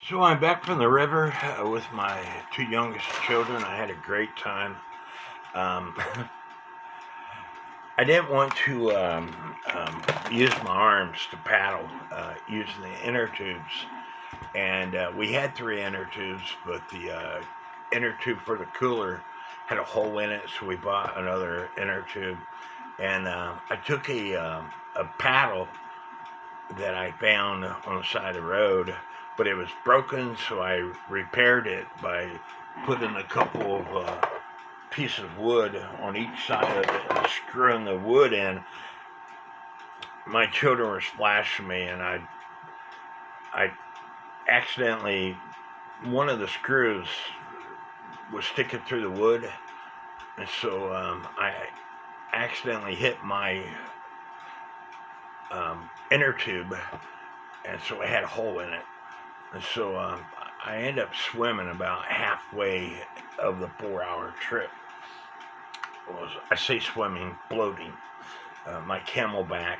So I'm back from the river with my two youngest children. I had a great time. Um, I didn't want to use my arms to paddle using the inner tubes. And we had three inner tubes, but the inner tube for the cooler had a hole in it, so we bought another inner tube. And I took a paddle that I found on the side of the road, but it was broken, so I repaired it by putting a couple of pieces of wood on each side of it and screwing the wood in. My children were splashing me, and I accidentally, one of the screws was sticking through the wood, and so I accidentally hit my inner tube, and so it had a hole in it. And so I ended up swimming about halfway of the 4-hour trip. I say swimming, bloating. My Camelback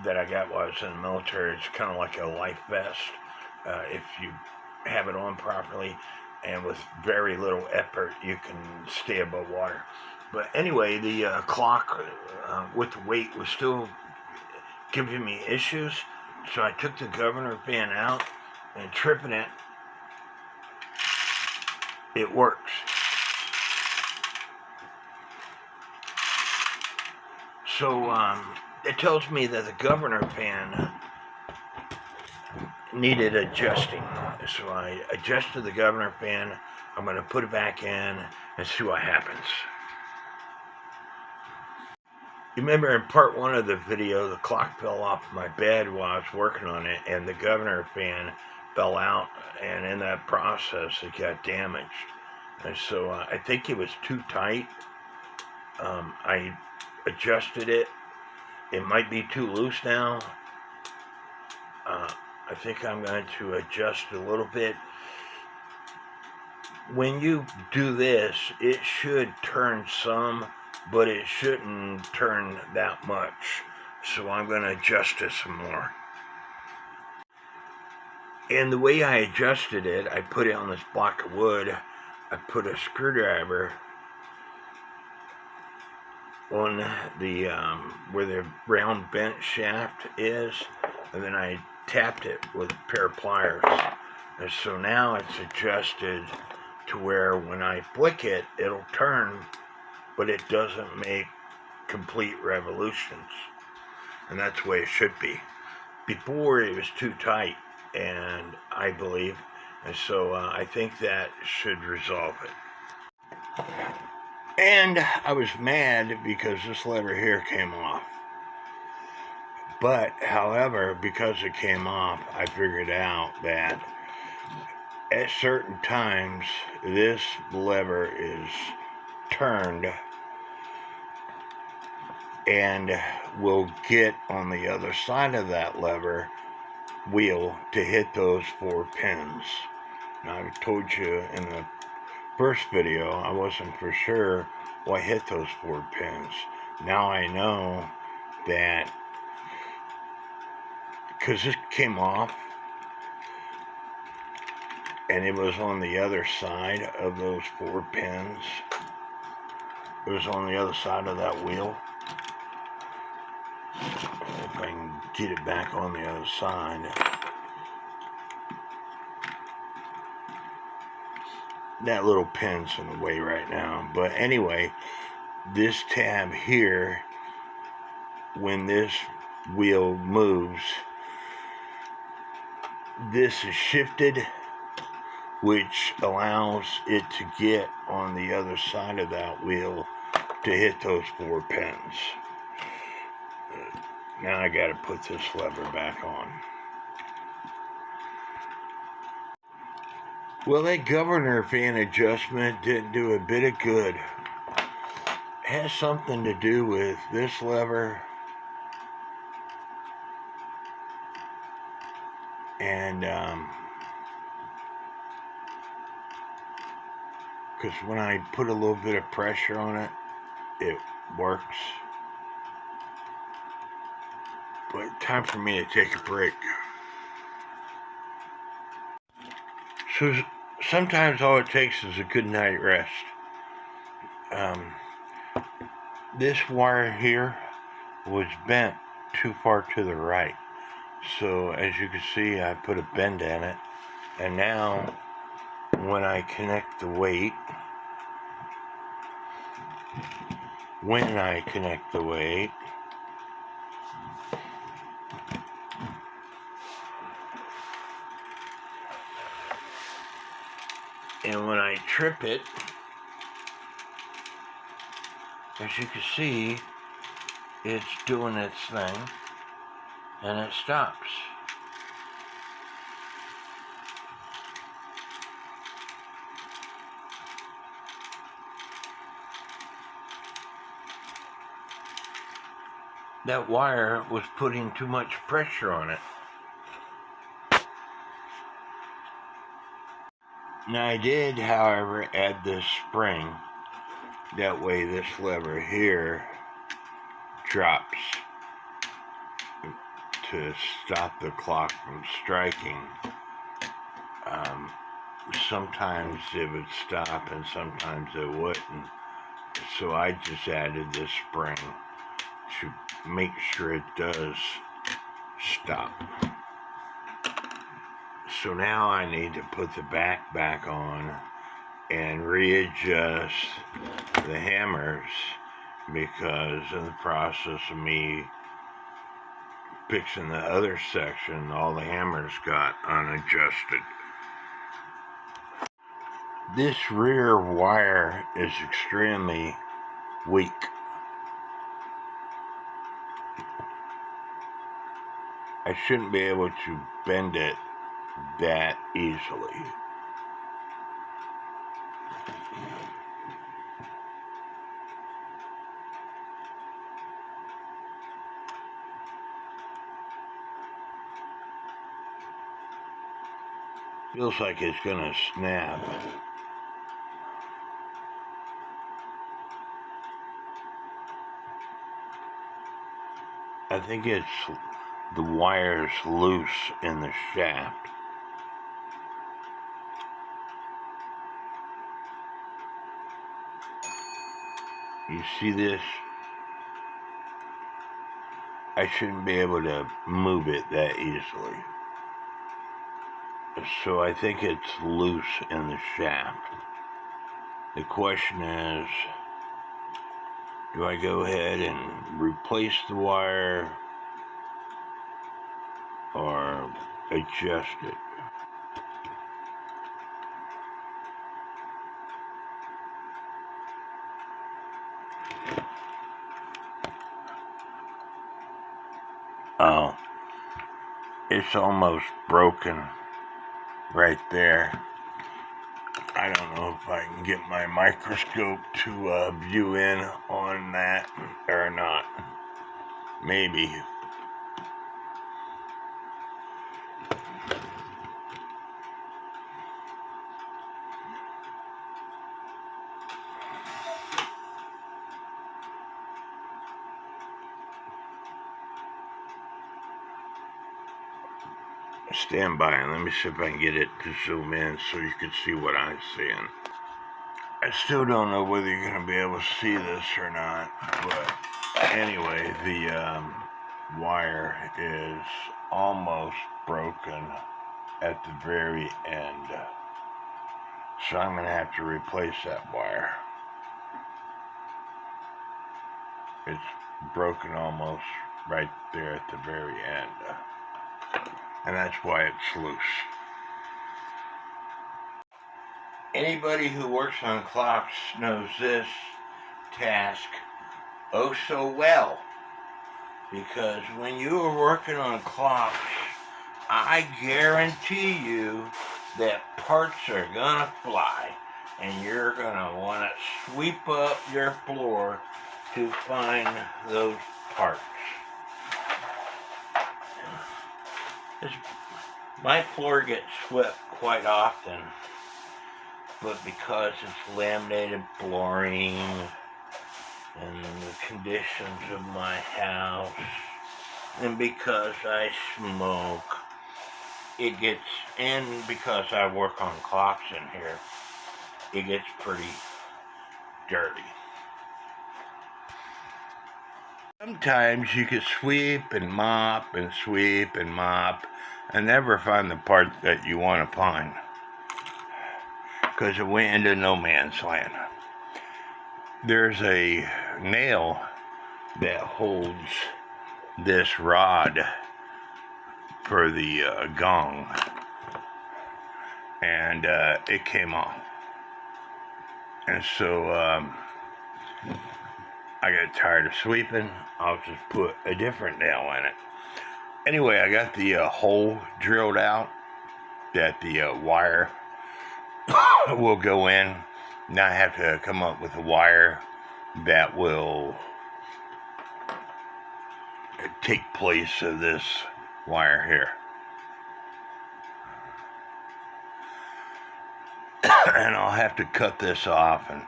that I got while I was in the military, it's kind of like a life vest if you have it on properly, and with very little effort you can stay above water. But anyway, the clock with the weight was still giving me issues, so I took the governor fan out and tripping it. It works. So it tells me that the governor fan needed adjusting. So I adjusted the governor fan. I'm going to put it back in and see what happens. You remember in part one of the video, the clock fell off my bed while I was working on it, and the governor fan fell out, and in that process it got damaged. And so I think it was too tight. I adjusted it. It might be too loose now. I think I'm going to adjust a little bit. When you do this, it should turn some, but it shouldn't turn that much. So I'm going to adjust it some more. And the way I adjusted it, I put it on this block of wood. I put a screwdriver on the where the round bent shaft is, and then I tapped it with a pair of pliers. And so now it's adjusted to where when I flick it, it'll turn, but it doesn't make complete revolutions. And that's the way it should be. Before it was too tight, and I believe, and so I think that should resolve it. And I was mad because this lever here came off. But, however, because it came off, I figured out that at certain times, this lever is turned and will get on the other side of that lever wheel to hit those 4 pins. Now, I told you in the first video, I wasn't for sure what hit those 4 pins. Now I know that, because this came off and it was on the other side of those 4 pins. It was on the other side of that wheel. If I can get it back on the other side. That little pin's in the way right now. But anyway, this tab here, when this wheel moves, this is shifted, which allows it to get on the other side of that wheel to hit those 4 pins. Now I got to put this lever back on. Well, that governor fan adjustment didn't do a bit of good. It has something to do with this lever and because when I put a little bit of pressure on it, it works. But time for me to take a break. So sometimes all it takes is a good night rest. This wire here was bent too far to the right. So as you can see, I put a bend in it. And now when I connect the weight, and when I trip it, as you can see, it's doing its thing, and it stops. That wire was putting too much pressure on it. Now I did, however, add this spring. That way this lever here drops to stop the clock from striking. Sometimes it would stop and sometimes it wouldn't. So I just added this spring to make sure it does stop. So now I need to put the back on and readjust the hammers, because in the process of me fixing the other section, all the hammers got unadjusted. This rear wire is extremely weak. I shouldn't be able to bend it that easily. Feels like it's gonna snap. I think it's the wire's loose in the shaft. You see this? I shouldn't be able to move it that easily. So I think it's loose in the shaft. The question is, do I go ahead and replace the wire or adjust it? Oh, it's almost broken right there. I don't know if I can get my microscope to view in on that or not. Maybe. Stand by and let me see if I can get it to zoom in so you can see what I'm seeing. I still don't know whether you're going to be able to see this or not, but anyway, the wire is almost broken at the very end, so I'm going to have to replace that wire. It's broken almost right there at the very end, and that's why it's loose. Anybody who works on clocks knows this task oh so well, because when you are working on clocks, I guarantee you that parts are gonna fly, and you're gonna want to sweep up your floor to find those parts. My floor gets swept quite often, but because it's laminated flooring and the conditions of my house, and because I smoke, it gets, and because I work on clocks in here, it gets pretty dirty. Sometimes you can sweep and mop and sweep and mop and never find the part that you want to find because it went into no man's land. There's a nail that holds this rod for the gong, and it came off. And so I got tired of sweeping. I'll just put a different nail in it. Anyway, I got the hole drilled out that the wire will go in. Now I have to come up with a wire that will take place of this wire here. And I'll have to cut this off and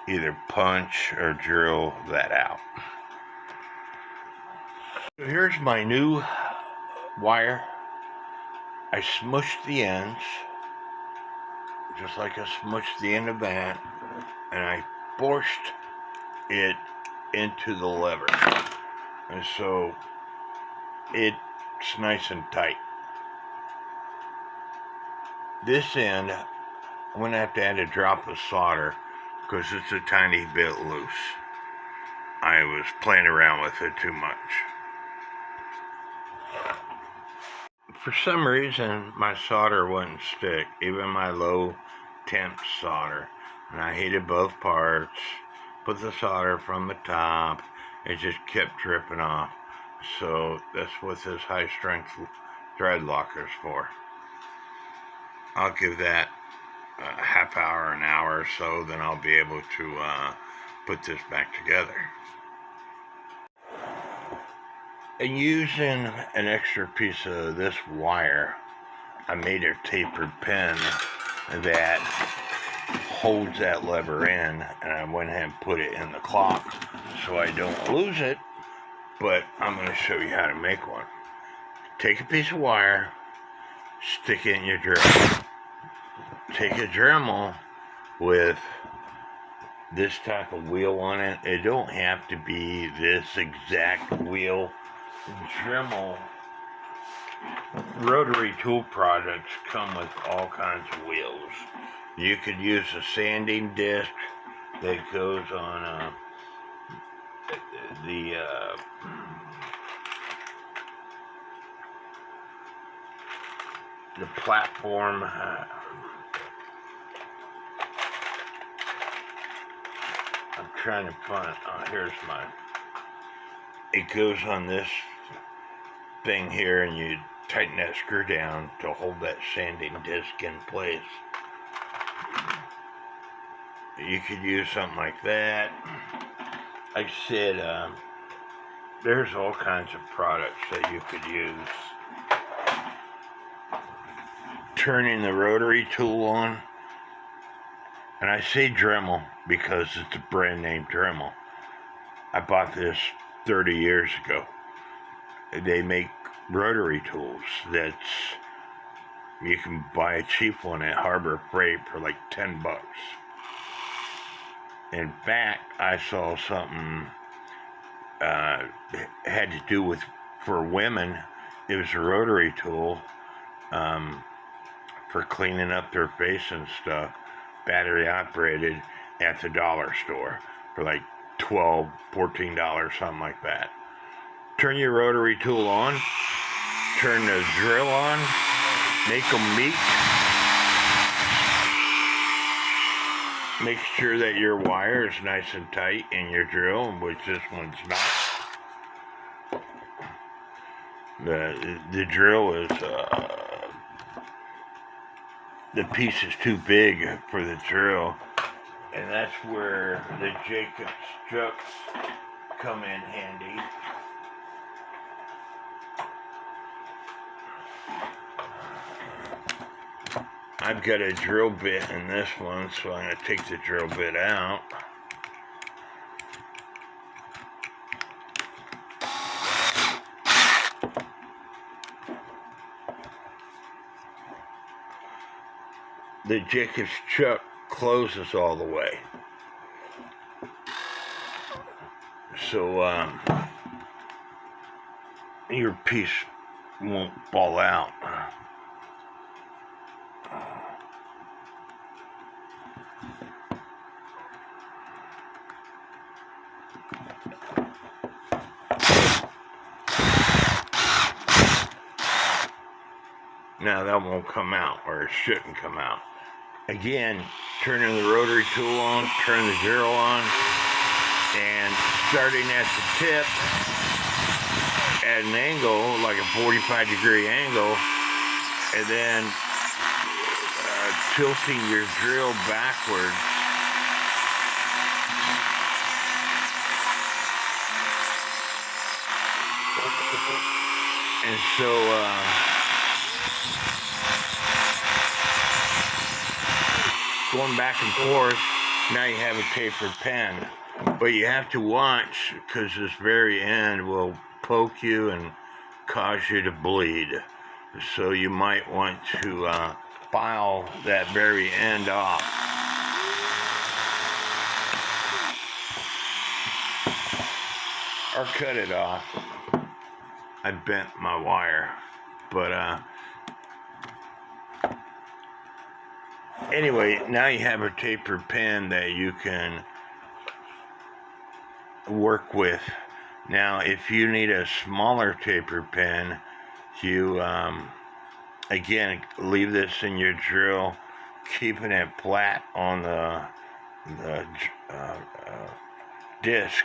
either punch or drill that out. So here's my new wire. I smushed the ends, just like I smushed the end of that, and I forced it into the lever. And so it's nice and tight. This end, I'm going to have to add a drop of solder because it's a tiny bit loose. I was playing around with it too much. For some reason, my solder wouldn't stick, even my low temp solder. And I heated both parts, put the solder from the top, it just kept dripping off. So that's what this high strength thread locker is for. I'll give that a half hour, an hour or so, then I'll be able to put this back together. And using an extra piece of this wire, I made a tapered pin that holds that lever in, and I went ahead and put it in the clock so I don't lose it, but I'm going to show you how to make one. Take a piece of wire, stick it in your drill. Take a Dremel with this type of wheel on it. It don't have to be this exact wheel. Dremel rotary tool products come with all kinds of wheels. You could use a sanding disc that goes on the platform. I'm trying to find, here's mine. It goes on this thing here, and you tighten that screw down to hold that sanding disc in place. You could use something like that. Like I said, there's all kinds of products that you could use. Turning the rotary tool on, and I say Dremel because it's a brand name Dremel. I bought this 30 years ago. They make rotary tools that's, you can buy a cheap one at Harbor Freight for like $10. In fact, I saw something had to do with, for women, it was a rotary tool for cleaning up their face and stuff, battery operated, at the dollar store for like $12, $14, something like that. Turn your rotary tool on, turn the drill on, make them meet. Make sure that your wire is nice and tight in your drill, which this one's not. The drill is, the piece is too big for the drill, and that's where the Jacobs juts come in handy. I've got a drill bit in this one, so I'm going to take the drill bit out. the Jacob's chuck closes all the way. So your piece won't fall out. Now that won't come out, or it shouldn't come out. Again, turning the rotary tool on, turn the drill on, and starting at the tip at an angle, like a 45-degree angle, and then tilting your drill backwards. And so, going back and forth, now you have a tapered pen. But you have to watch, because this very end will poke you and cause you to bleed. So you might want to file that very end off. Or cut it off. I bent my wire. But anyway, now you have a tapered pen that you can work with. Now, if you need a smaller tapered pen, you again leave this in your drill, keeping it flat on the disc,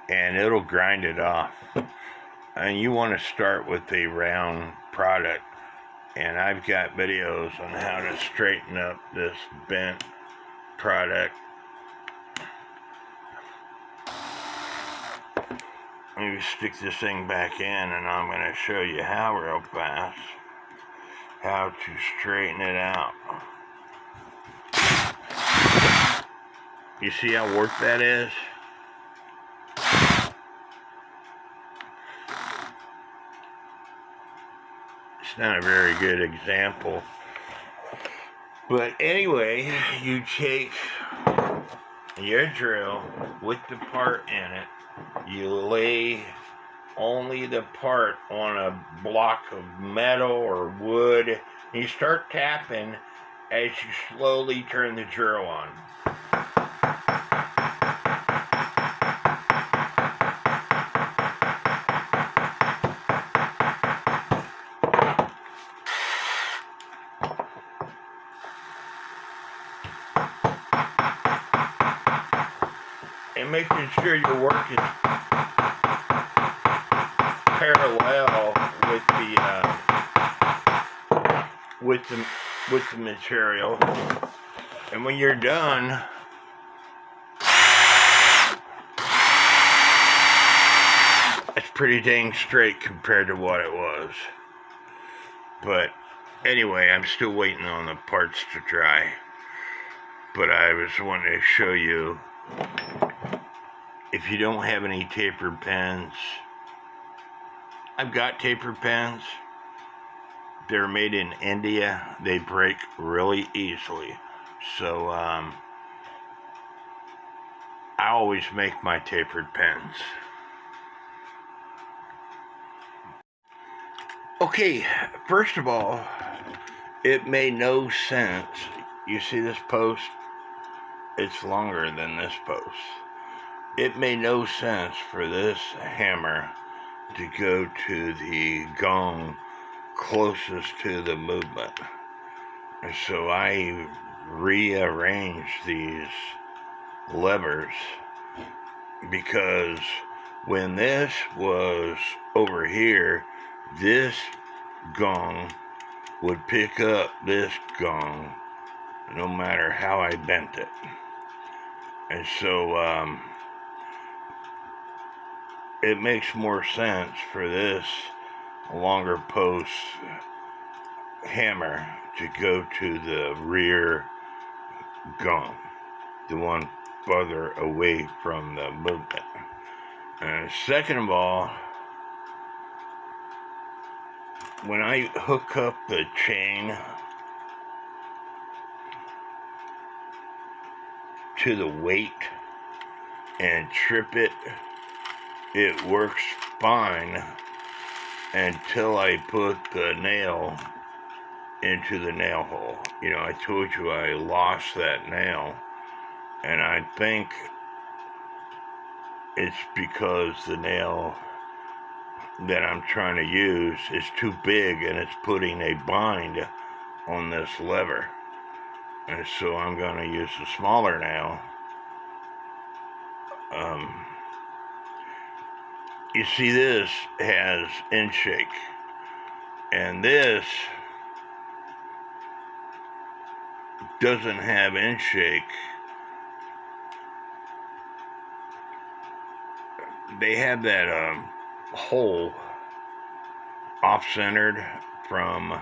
and it'll grind it off. And you want to start with a round product, and I've got videos on how to straighten up this bent product. Let me stick this thing back in, and I'm going to show you how real fast, how to straighten it out. You see how warped that is? It's not a very good example. But anyway, you take your drill with the part in it, you lay only the part on a block of metal or wood, and you start tapping as you slowly turn the drill on. And making sure you're working parallel with the material. And when you're done, it's pretty dang straight compared to what it was. But anyway, I'm still waiting on the parts to dry. But I was wanting to show you, if you don't have any tapered pens, I've got tapered pens. They're made in India. They break really easily. So I always make my tapered pens. Okay, first of all, it made no sense. You see this post? It's longer than this post. It made no sense for this hammer to go to the gong closest to the movement. And so I rearranged these levers, because when this was over here, this gong would pick up this gong no matter how I bent it. And so it makes more sense for this longer post hammer to go to the rear gong, the one farther away from the movement. And second of all, when I hook up the chain to the weight and trip it, it works fine until I put the nail into the nail hole. You know, I told you I lost that nail, and I think it's because the nail that I'm trying to use is too big and it's putting a bind on this lever. And so I'm going to use the smaller nail. You see, this has end shake, and this doesn't have end shake. They have that hole off-centered from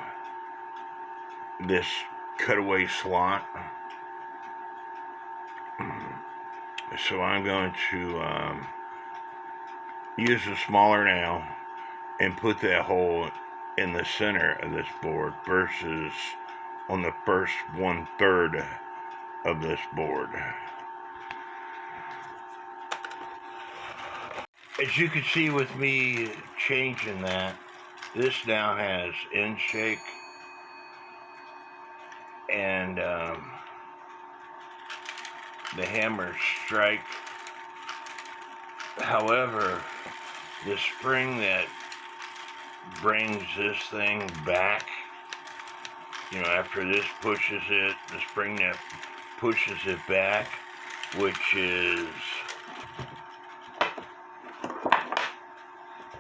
this cutaway slot. So I'm going to use a smaller nail and put that hole in the center of this board versus on the first 1/3 of this board. As you can see with me changing that, this now has end shake, and the hammer strike. However, the spring that brings this thing back, you know, after this pushes it, the spring that pushes it back, which is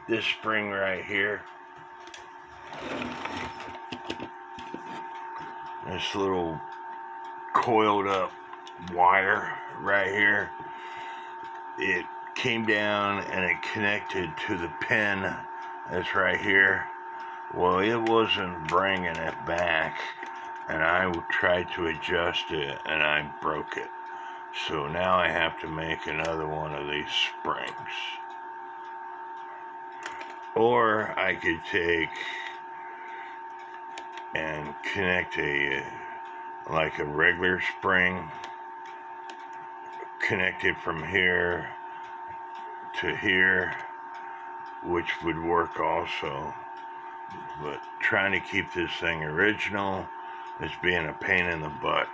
this spring right here, this little coiled up wire right here, it came down and it connected to the pin that's right here. Well, it wasn't bringing it back, and I tried to adjust it and I broke it. So now I have to make another one of these springs. Or I could take and connect like a regular spring, connect it from here to here, which would work also. But trying to keep this thing original is being a pain in the butt.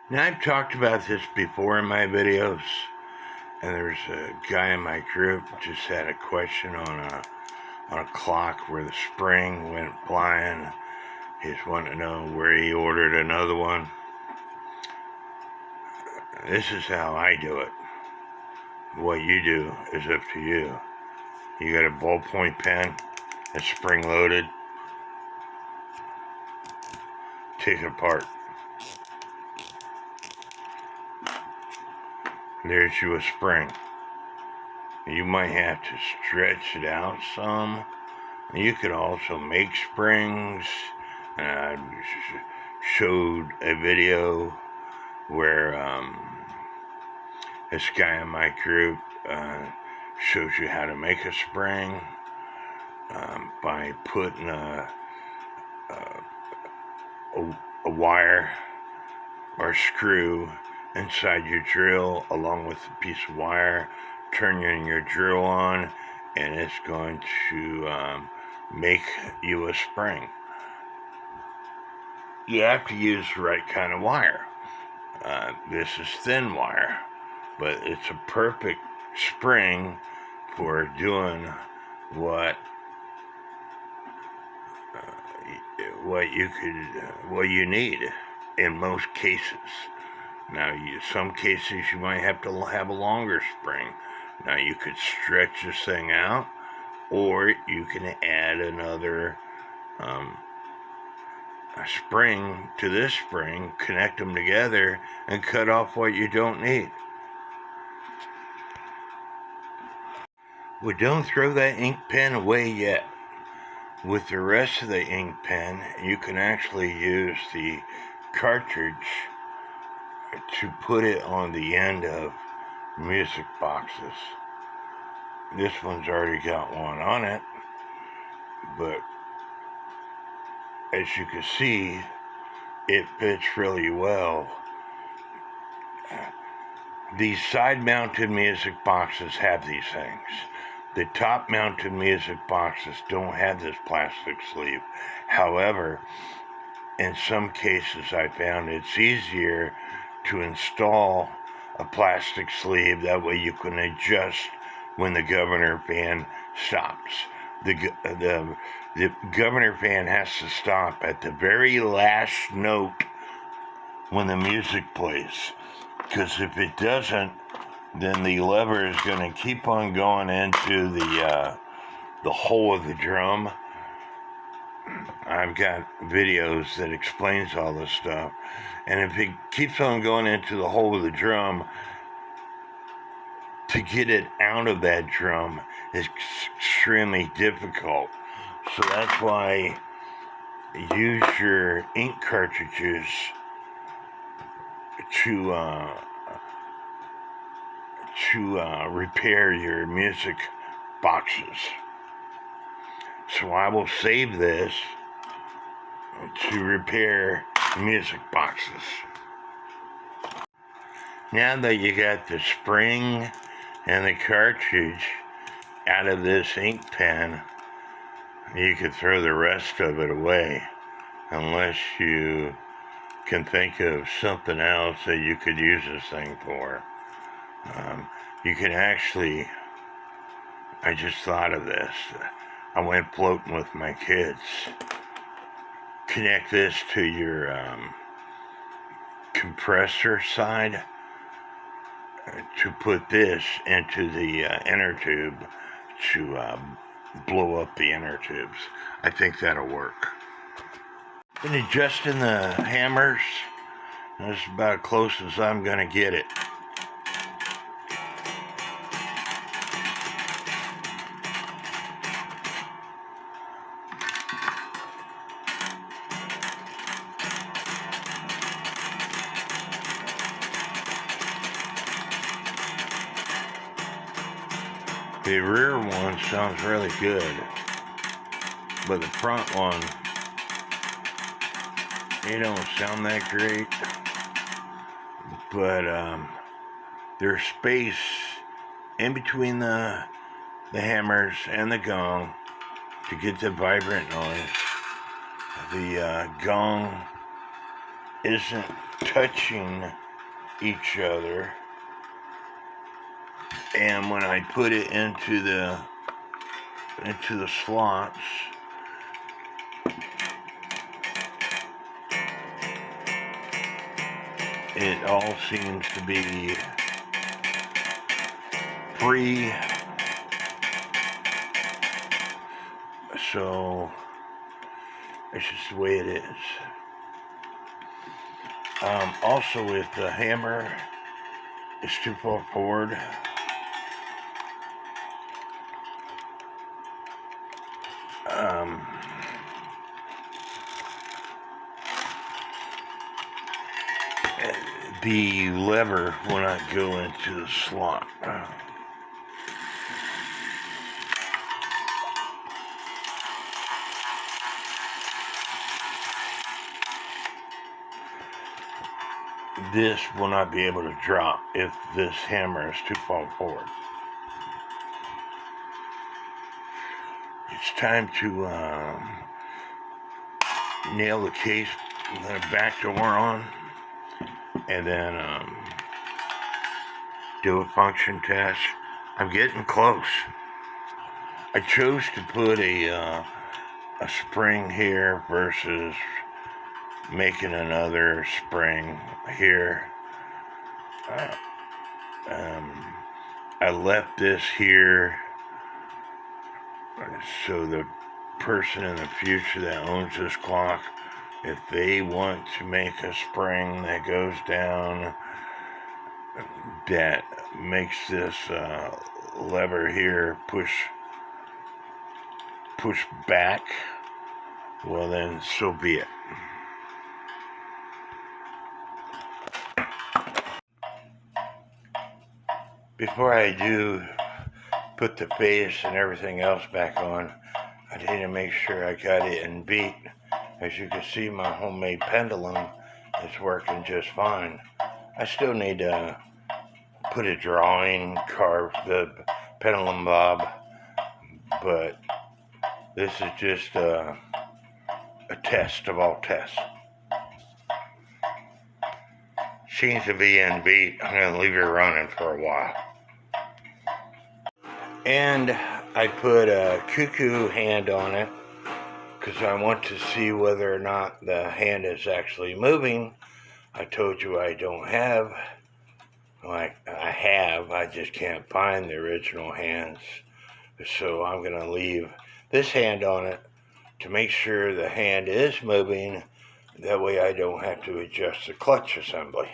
Now, I've talked about this before in my videos, and there's a guy in my group just had a question on a clock where the spring went flying. He's wanting to know where he ordered another one. This is how I do it. What you do is up to you. You got a ballpoint pen that's spring loaded. Take it apart. There's you a spring. You might have to stretch it out some. You could also make springs. I showed a video where this guy in my group shows you how to make a spring by putting a wire or screw inside your drill along with a piece of wire, turning your drill on, and it's going to make you a spring. You have to use the right kind of wire. This is thin wire, but it's a perfect spring for doing what you need in most cases. Now, some cases you might have to have a longer spring. Now, you could stretch this thing out, or you can add another a spring to this spring, connect them together, and cut off what you don't need. Well, don't throw that ink pen away yet. With the rest of the ink pen, you can actually use the cartridge to put it on the end of music boxes. This one's already got one on it, but as you can see, it fits really well. These side-mounted music boxes have these things. The top-mounted music boxes don't have this plastic sleeve. However, in some cases I found it's easier to install a plastic sleeve. That way you can adjust when the governor fan stops. The governor fan has to stop at the very last note when the music plays. Because if it doesn't, then the lever is going to keep on going into the hole of the drum. I've got videos that explains all this stuff. And if it keeps on going into the hole of the drum, to get it out of that drum is extremely difficult. So that's why use your ink cartridges to repair your music boxes. So I will save this to repair music boxes. Now that you got the spring and the cartridge out of this ink pen, you could throw the rest of it away unless you can think of something else that you could use this thing for. You can actually, I just thought of this. I went floating with my kids. Connect this to your compressor side to put this into the inner tube to blow up the inner tubes. I think that'll work. Been adjusting the hammers. That's about as close as I'm gonna get it. The rear one sounds really good, but the front one, they don't sound that great. But there's space in between the hammers and the gong to get the vibrant noise. The gong isn't touching each other. And when I put it into the slots, it all seems to be free. So it's just the way it is. Also, if the hammer is too far forward, the lever will not go into the slot. This will not be able to drop if this hammer is too far forward. It's time to nail the case, the back door on, and then do a function test. I'm getting close. I chose to put a spring here versus making another spring here. I left this here so the person in the future that owns this clock, if they want to make a spring that goes down, that makes this lever here push back, well then so be it. Before I do put the face and everything else back on, I need to make sure I got it in beat. As you can see, my homemade pendulum it's working just fine. I still need to put a drawing, carve the pendulum bob, but this is just a test of all tests. Seems to be in beat. I'm going to leave it running for a while. And I put a cuckoo hand on it because I want to see whether or not the hand is actually moving. I told you I don't have. I have, I just can't find the original hands. So I'm going to leave this hand on it to make sure the hand is moving. That way I don't have to adjust the clutch assembly.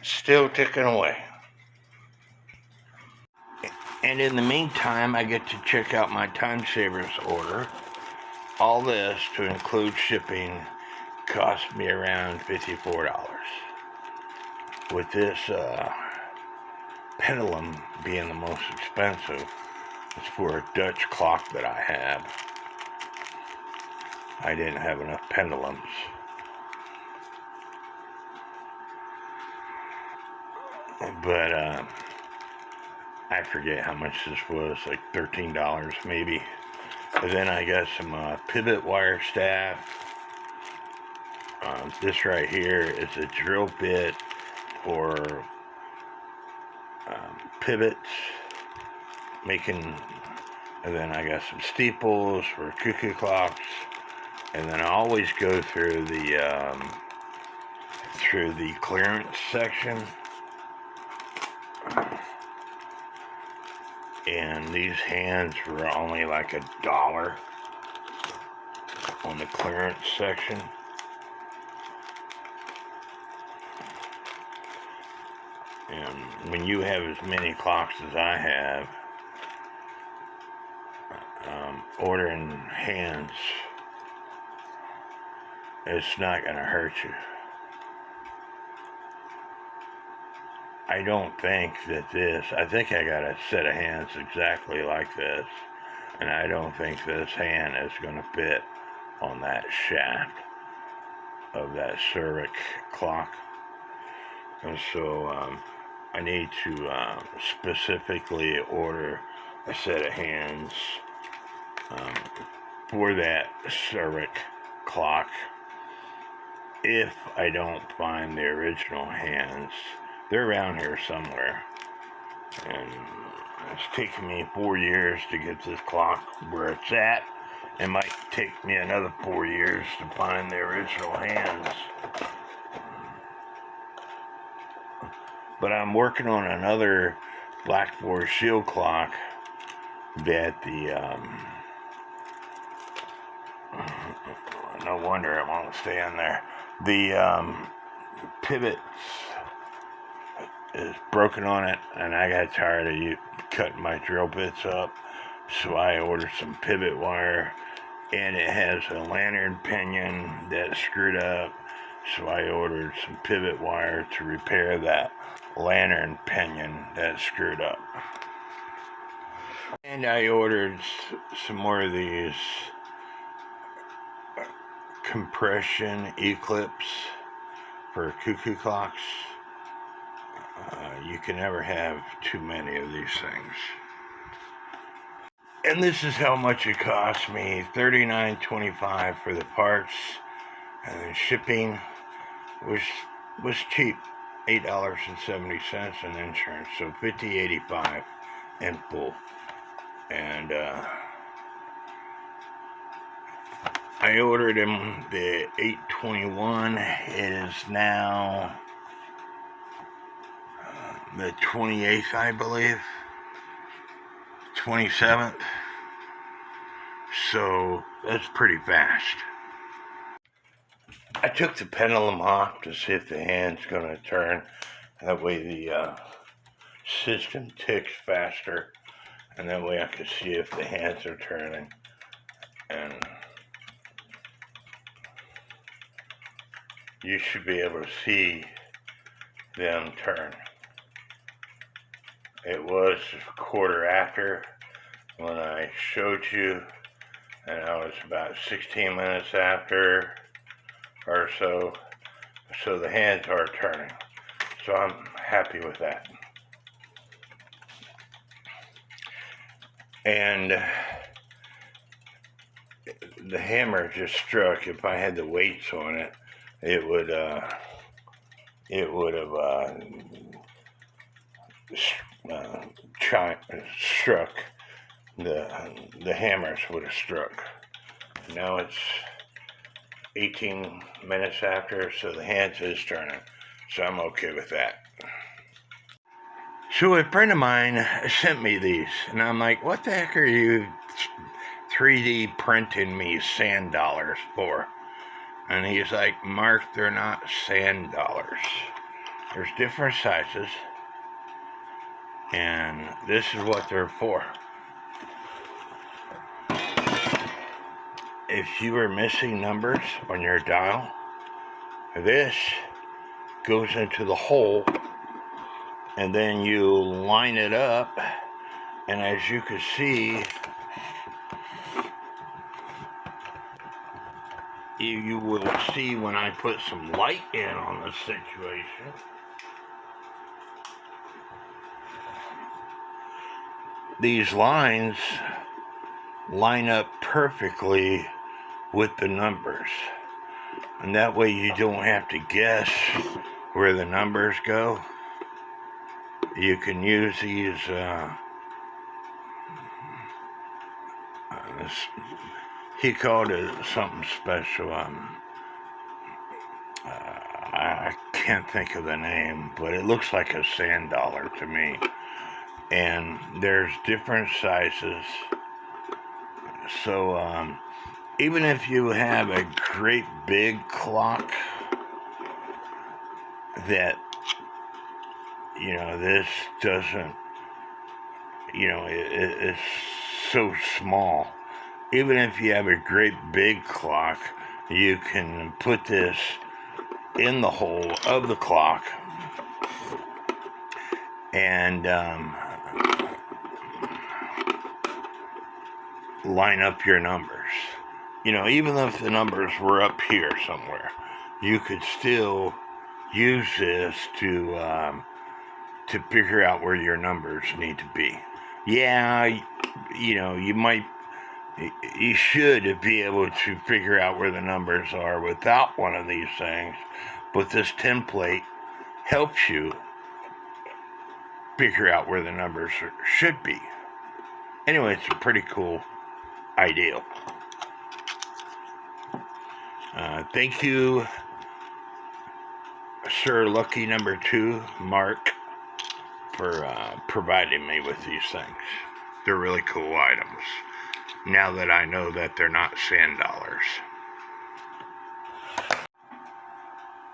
Still ticking away. And in the meantime, I get to check out my Time Savers order. All this, to include shipping, cost me around $54. With this pendulum being the most expensive, it's for a Dutch clock that I have. I didn't have enough pendulums. But I forget how much this was, like $13 maybe. But then I got some pivot wire staff. This right here is a drill bit for pivots, and then I got some steeples for cuckoo clocks, and then I always go through the clearance section. And these hands were only like $1 on the clearance section. And when you have as many clocks as I have, ordering hands, it's not going to hurt you. I don't think that I think I got a set of hands exactly like this, and I don't think this hand is going to fit on that shaft of that Surrerwerk clock. And so I need to specifically order a set of hands for that Surrerwerk clock if I don't find the original hands. They're around here somewhere, and it's taken me 4 years to get this clock where it's at. It might take me another 4 years to find the original hands. But I'm working on another Black Forest Sheild clock that no wonder it won't stay in there. The pivots is broken on it, and I got tired of cutting my drill bits up, so I ordered some pivot wire, and it has a lantern pinion that's screwed up, so I ordered some pivot wire to repair that lantern pinion that's screwed up. And I ordered some more of these compression eclipse for cuckoo clocks. You can never have too many of these things. And this is how much it cost me: $39.25 for the parts, and then shipping was cheap, $8.70, and insurance, so $50.85 in full. And I ordered him the 821. It is now the 28th, I believe, 27th. So that's pretty fast. I took the pendulum off to see if the hand's going to turn. That way the system ticks faster, and that way I can see if the hands are turning. And you should be able to see them turn. It was a quarter after when I showed you, and I was about 16 minutes after, or so, so the hands are turning. So I'm happy with that. And the hammer just struck. If I had the weights on it, it would have struck. The hammers would have struck. Now it's 18 minutes after, so the hands is turning. So I'm okay with that. So a friend of mine sent me these, and I'm like, what the heck are you 3D printing me sand dollars for? And he's like, Mark, they're not sand dollars. There's different sizes, and this is what they're for. If you are missing numbers on your dial, this goes into the hole, and then you line it up, and as you can see, you will see when I put some light in on the situation. These lines line up perfectly with the numbers, and that way you don't have to guess where the numbers go. You can use these he called it something special. I can't think of the name, but it looks like a sand dollar to me. And there's different sizes. So even if you have a great big clock that, this doesn't, it's so small. Even if you have a great big clock, you can put this in the hole of the clock and line up your numbers. Even if the numbers were up here somewhere, you could still use this to figure out where your numbers need to be. Yeah, you should be able to figure out where the numbers are without one of these things, but this template helps you figure out where the numbers should be. Anyway, it's a pretty cool idea. Thank you, Sir Lucky number 2, Mark, for providing me with these things. They're really cool items, now that I know that they're not sand dollars.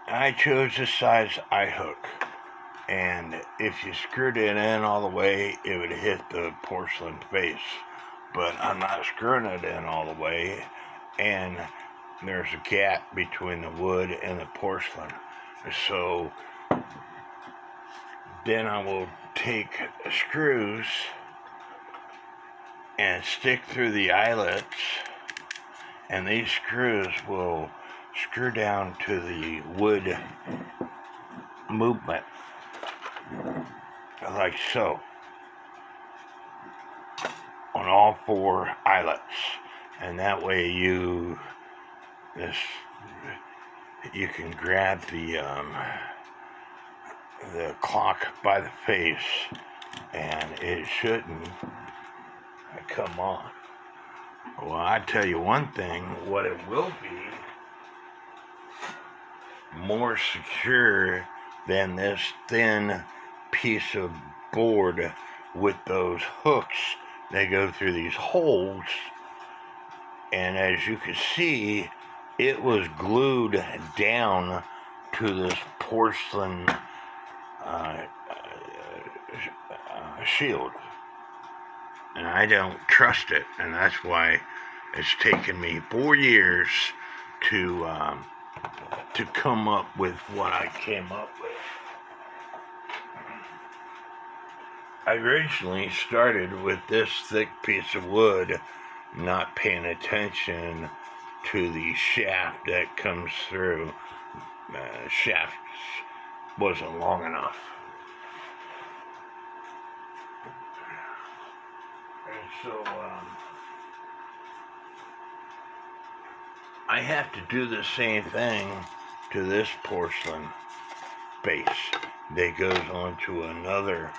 I chose this size eye hook, and if you screwed it in all the way, it would hit the porcelain face. But I'm not screwing it in all the way, and there's a gap between the wood and the porcelain. So then I will take screws and stick through the eyelets, and these screws will screw down to the wood movement, like so, on all 4 eyelets. And that way you can grab the clock by the face, and it shouldn't come on. Well, I tell you one thing, what it will be more secure than this thin piece of board with those hooks that go through these holes. And as you can see, it was glued down to this porcelain shield, and I don't trust it, and that's why it's taken me 4 years to come up with what I came up with. I originally started with this thick piece of wood, not paying attention to the shaft that comes through. Shaft wasn't long enough. And so I have to do the same thing to this porcelain base that goes on to another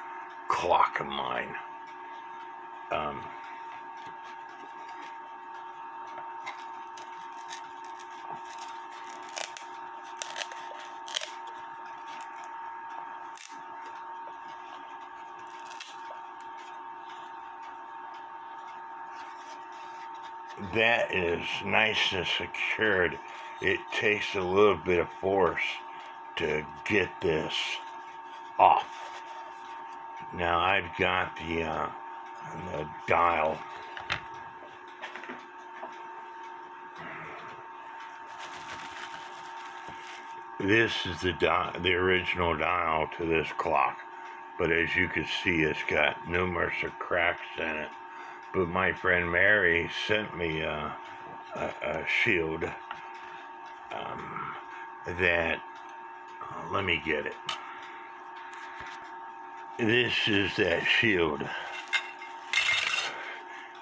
clock of mine. That is nice and secured. It takes a little bit of force to get this off. Now I've got the dial. This is the original dial to this clock, but as you can see, it's got numerous cracks in it. But my friend Mary sent me a Sheild that, let me get it. This is that Sheild.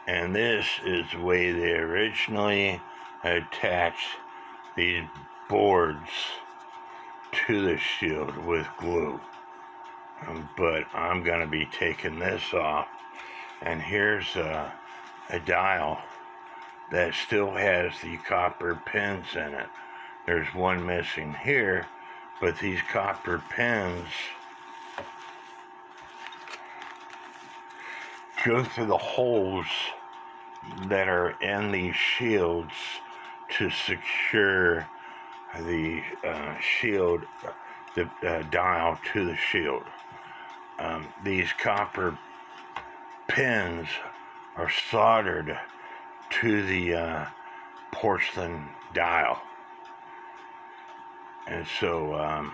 And this is the way they originally attached these boards to the Sheild with glue. But I'm going to be taking this off. And here's a dial that still has the copper pins in it. There's one missing here, but these copper pins go through the holes that are in these shields to secure the Sheild, the dial to the Sheild. These copper pins are soldered to the porcelain dial, and so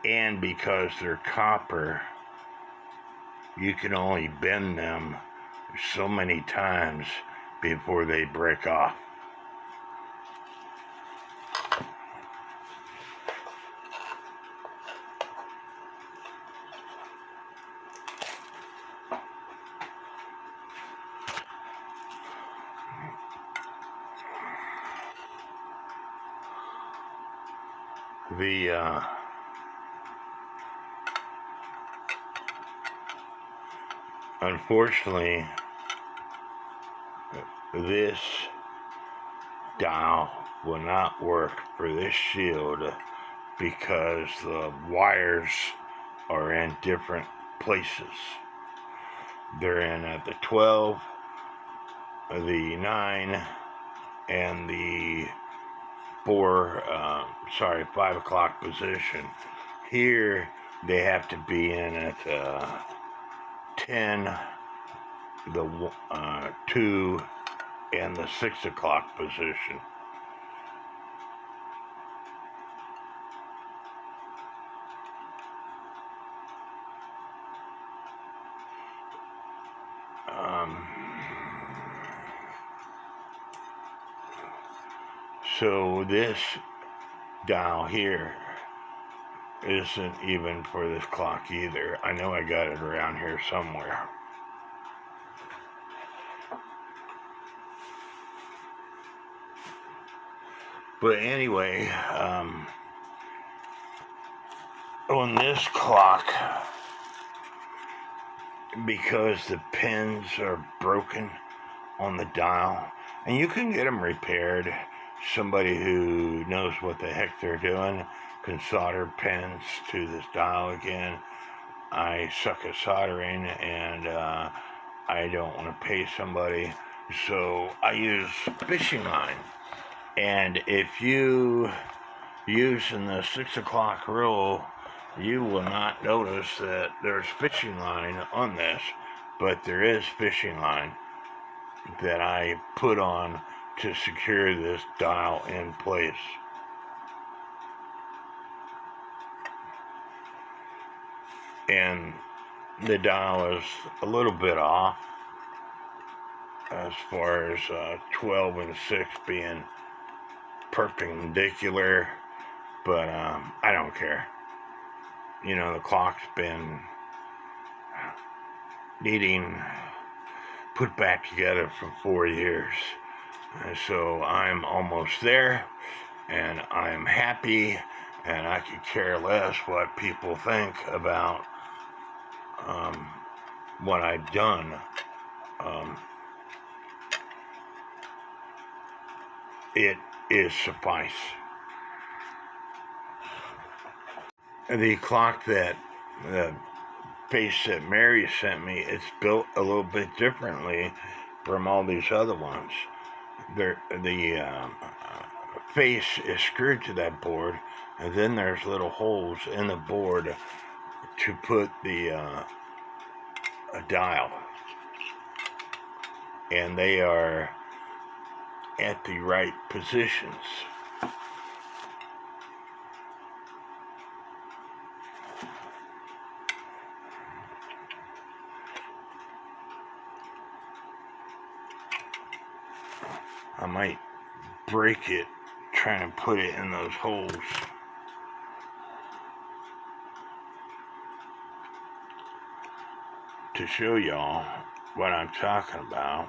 and because they're copper, you can only bend them so many times before they break off. Unfortunately, this dial will not work for this Sheild because the wires are in different places. They're in at the 12, the 9, and the 5 o'clock position. Here they have to be in at 10, the 2, and the 6 o'clock position. So this dial here isn't even for this clock either. I know I got it around here somewhere. But anyway, on this clock, because the pins are broken on the dial, and you can get them repaired. Somebody who knows what the heck they're doing can solder pins to this dial again. I suck at soldering, and I don't want to pay somebody, so I use fishing line. And if you using the 6 o'clock rule, you will not notice that there's fishing line on this, but there is fishing line that I put on to secure this dial in place. And the dial is a little bit off, as far as 12 and 6 being perpendicular, but I don't care. You know, the clock's been needing put back together for 4 years, and so I'm almost there, and I'm happy, and I could care less what people think about what I've done. It is suffice. The clock that the face that Mary sent me, it's built a little bit differently from all these other ones. The face is screwed to that board, and then there's little holes in the board to put the a dial, and they are at the right positions. I might break it trying to put it in those holes. To show y'all what I'm talking about.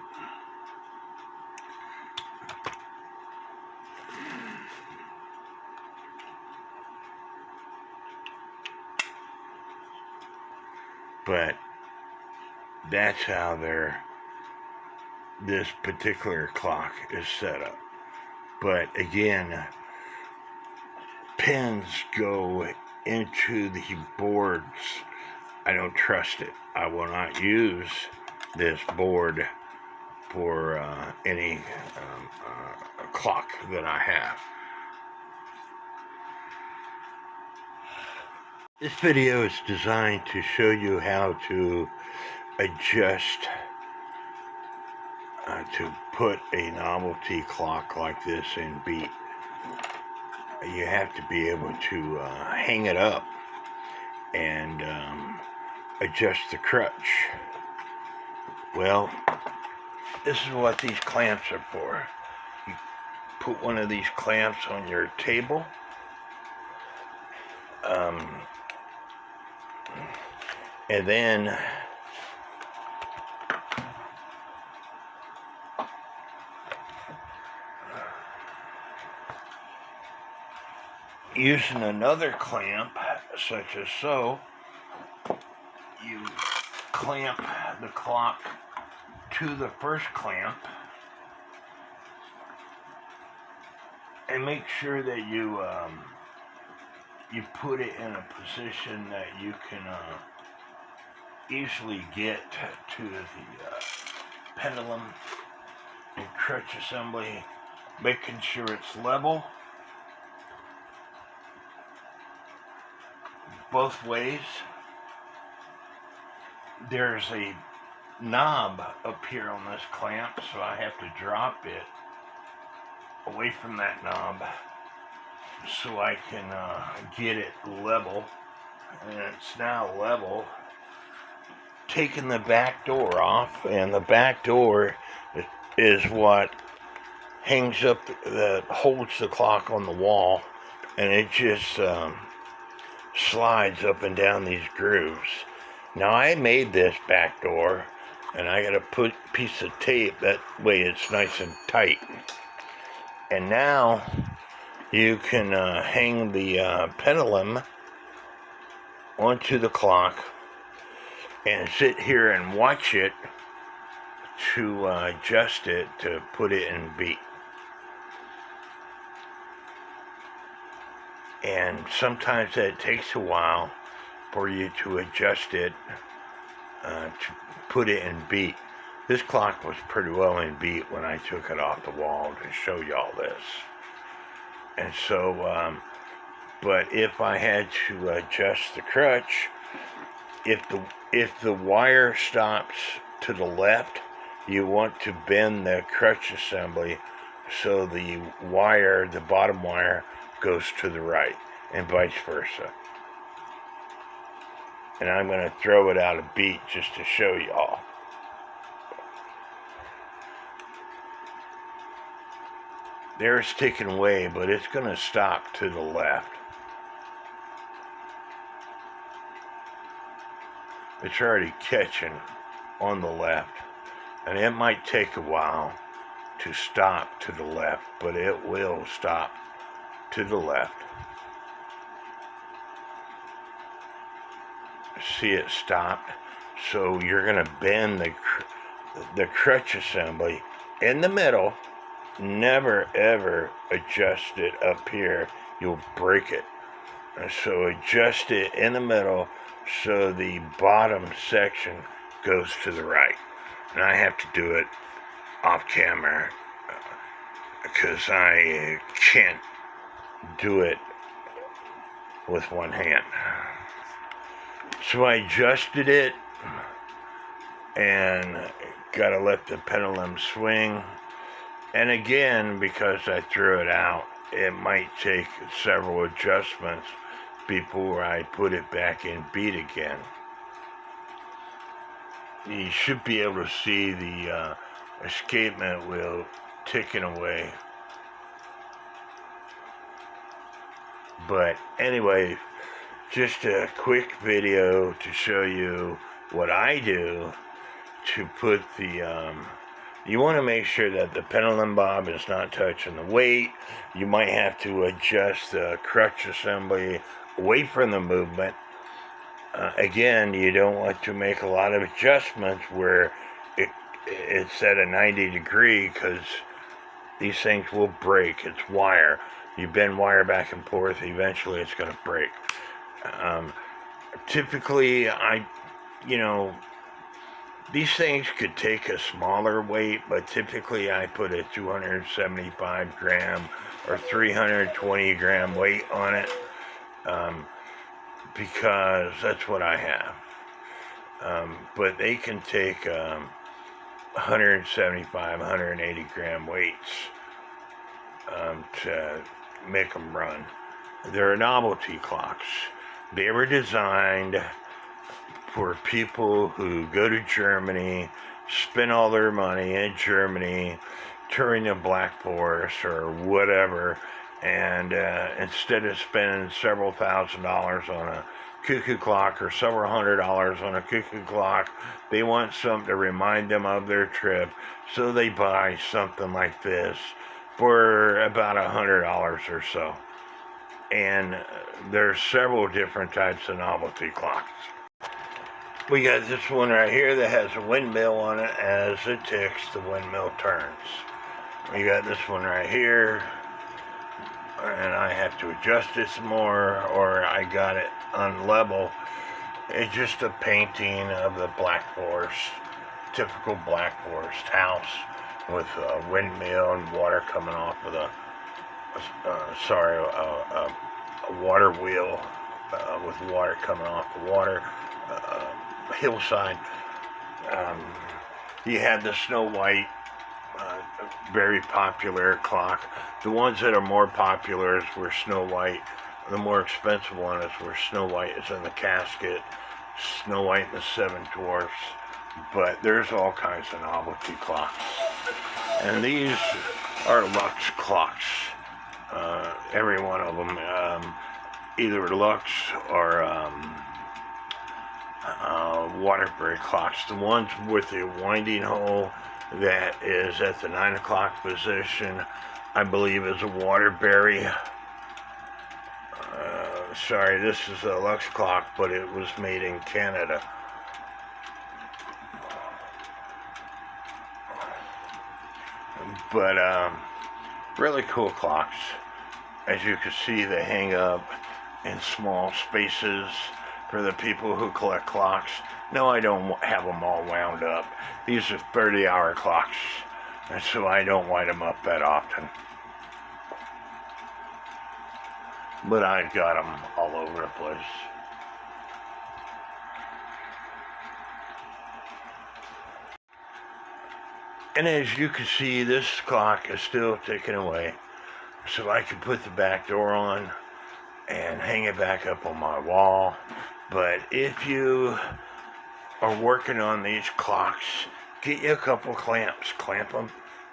But that's how this particular clock is set up. But again, pins go into the boards. I don't trust it. I will not use this board for any clock that I have. This video is designed to show you how to adjust to put a novelty clock like this in beat. You have to be able to hang it up and adjust the crutch. Well, this is what these clamps are for. You put one of these clamps on your table, and then using another clamp, such as so, you clamp the clock to the first clamp and make sure that you put it in a position that you can easily get to the pendulum and crutch assembly, making sure it's level both ways. There's a knob up here on this clamp, so I have to drop it away from that knob so I can get it level, and it's now level. Taking the back door off, and the back door is what hangs up, that holds the clock on the wall, and it just slides up and down these grooves. Now I made this back door, and I got to put a piece of tape, that way it's nice and tight. And now you can hang the pendulum onto the clock and sit here and watch it to adjust it to put it in beat. And sometimes that takes a while for you to adjust it to put it in beat. This clock was pretty well in beat when I took it off the wall to show y'all this. And so, but if I had to adjust the crutch, if the wire stops to the left, you want to bend the crutch assembly so the wire, the bottom wire, goes to the right, and vice versa. And I'm going to throw it out of beat just to show y'all. There it's ticking away, but it's going to stop to the left. It's already catching on the left, and it might take a while to stop to the left, but it will stop to the left. See it stopped? So you're going to bend the crutch assembly in the middle. Never ever adjust it up here. You'll break it. So adjust it in the middle so the bottom section goes to the right. And I have to do it off camera because I can't do it with one hand. So I adjusted it and gotta let the pendulum swing. And again, because I threw it out, it might take several adjustments before I put it back in beat again. You should be able to see the escapement wheel ticking away. But anyway, just a quick video to show you what I do to put the, you want to make sure that the pendulum bob is not touching the weight. You might have to adjust the crutch assembly away from the movement. Again, you don't want to make a lot of adjustments where it's at a 90 degree because these things will break. It's wire. You bend wire back and forth, eventually it's going to break. Typically, these things could take a smaller weight, but typically I put a 275 gram or 320 gram weight on it because that's what I have. But they can take 175, 180 gram weights to make them run. They're novelty clocks. They were designed for people who go to Germany, spend all their money in Germany, touring the Black Forest or whatever, and instead of spending several $1,000s on a cuckoo clock or several $100s on a cuckoo clock, they want something to remind them of their trip, so they buy something like this for about $100 or so. And there's several different types of novelty clocks. We got this one right here that has a windmill on it. As it ticks, the windmill turns. We got this one right here, and I have to adjust it some more, or I got it on level. It's just a painting of the Black Forest, typical Black Forest house with a windmill and water coming off of the, a water wheel with water coming off the water. Hillside. You had the Snow White, very popular clock. The ones that are more popular were Snow White. The more expensive one is where Snow White is in the casket, Snow White and the Seven Dwarfs. But there's all kinds of novelty clocks. And these are Lux clocks. Every one of them, either Lux or Waterbury clocks. The ones with the winding hole that is at the 9 o'clock position, I believe, is a Waterbury. Sorry, this is a Lux clock, but it was made in Canada. But really cool clocks. As you can see, they hang up in small spaces for the people who collect clocks. No, I don't have them all wound up. These are 30-hour clocks, and so I don't wind them up that often. But I've got them all over the place. And as you can see, this clock is still ticking away. So I can put the back door on and hang it back up on my wall. But if you are working on these clocks, get you a couple clamps. Clamp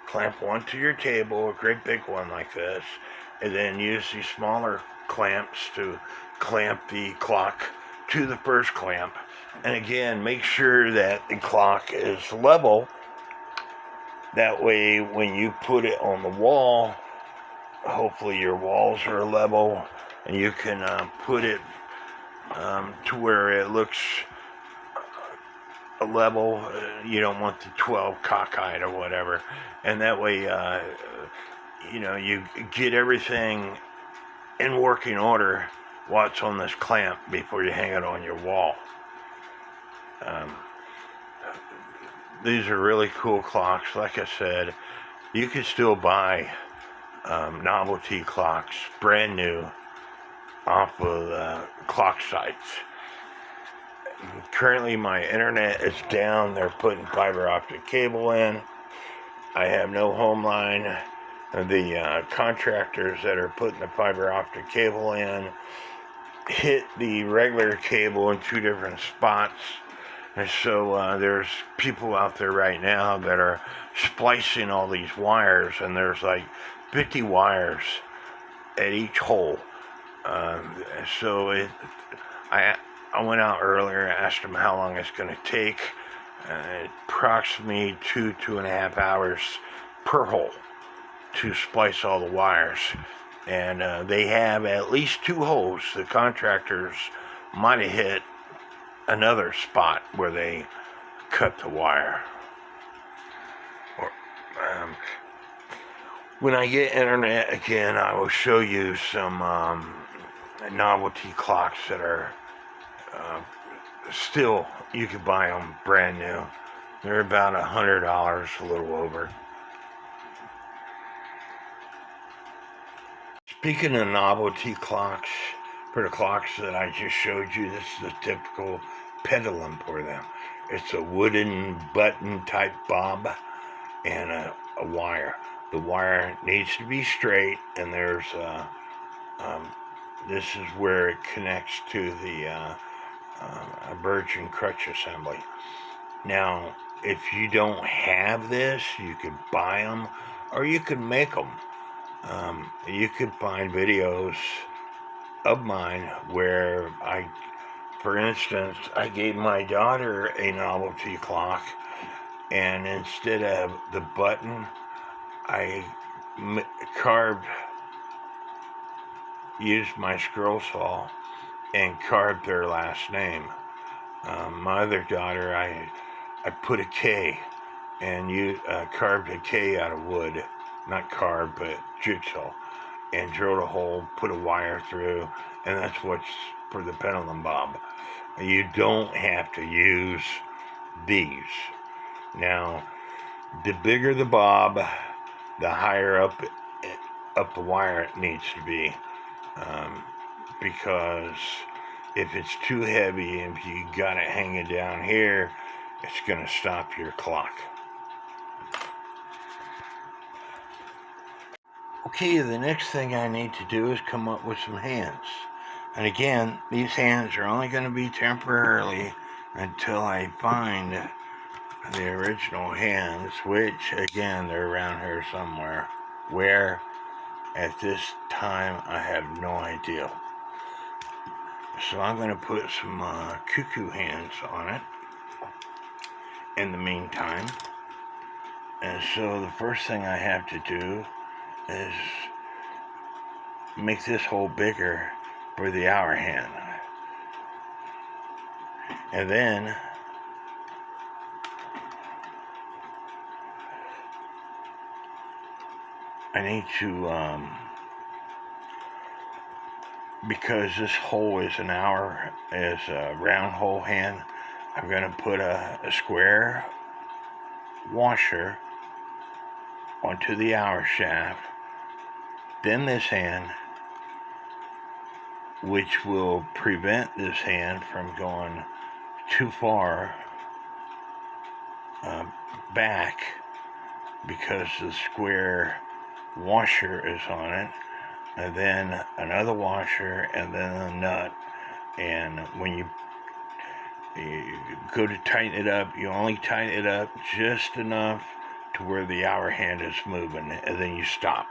clamp one to your table, a great big one like this, and then use these smaller clamps to clamp the clock to the first clamp. And again, make sure that the clock is level. That way, when you put it on the wall, hopefully your walls are level, and you can put it to where it looks a level. You don't want the 12 cockeyed or whatever, and that way you get everything in working order while it's on this clamp before you hang it on your wall. These are really cool clocks. Like I said, you can still buy novelty clocks brand new off of clock sites. Currently my internet is down. They're putting fiber optic cable in. I have no home line. The contractors that are putting the fiber optic cable in hit the regular cable in two different spots. And so there's people out there right now that are splicing all these wires, and there's like 50 wires at each hole. So I went out earlier and asked them how long it's going to take. Approximately 2.5 hours per hole to splice all the wires. And they have at least 2 holes. The contractors might have hit another spot where they cut the wire. When I get internet again, I will show you some novelty clocks that are still, you can buy them brand new. They're about $100, a little over. Speaking of novelty clocks, for the clocks that I just showed you, this is the typical pendulum for them. It's a wooden button type bob and a wire. The wire needs to be straight, and there's this is where it connects to the virgin crutch assembly. Now, if you don't have this, you could buy them, or you could make them. You could find videos of mine where for instance, I gave my daughter a novelty clock, and instead of the button, I used my scroll saw and carved their last name. My other daughter, I put a K and carved a K out of wood, not carved, but jigsaw, and drilled a hole, put a wire through, and that's what's for the pendulum bob. You don't have to use these. Now, the bigger the bob, the higher up the wire it needs to be, because if it's too heavy and if you got it hanging down here, it's going to stop your clock. Okay, the next thing I need to do is come up with some hands. And again, these hands are only going to be temporarily until I find the original hands, which again, they're around here somewhere. Where, at this time, I have no idea. So I'm going to put some cuckoo hands on it in the meantime. And so the first thing I have to do is make this hole bigger for the hour hand. And then I need to, because this hole is a round hole hand, I'm going to put a square washer onto the hour shaft, then this hand, which will prevent this hand from going too far back, because the square washer is on it, and then another washer, and then a nut. And when you go to tighten it up, you only tighten it up just enough to where the hour hand is moving, and then you stop.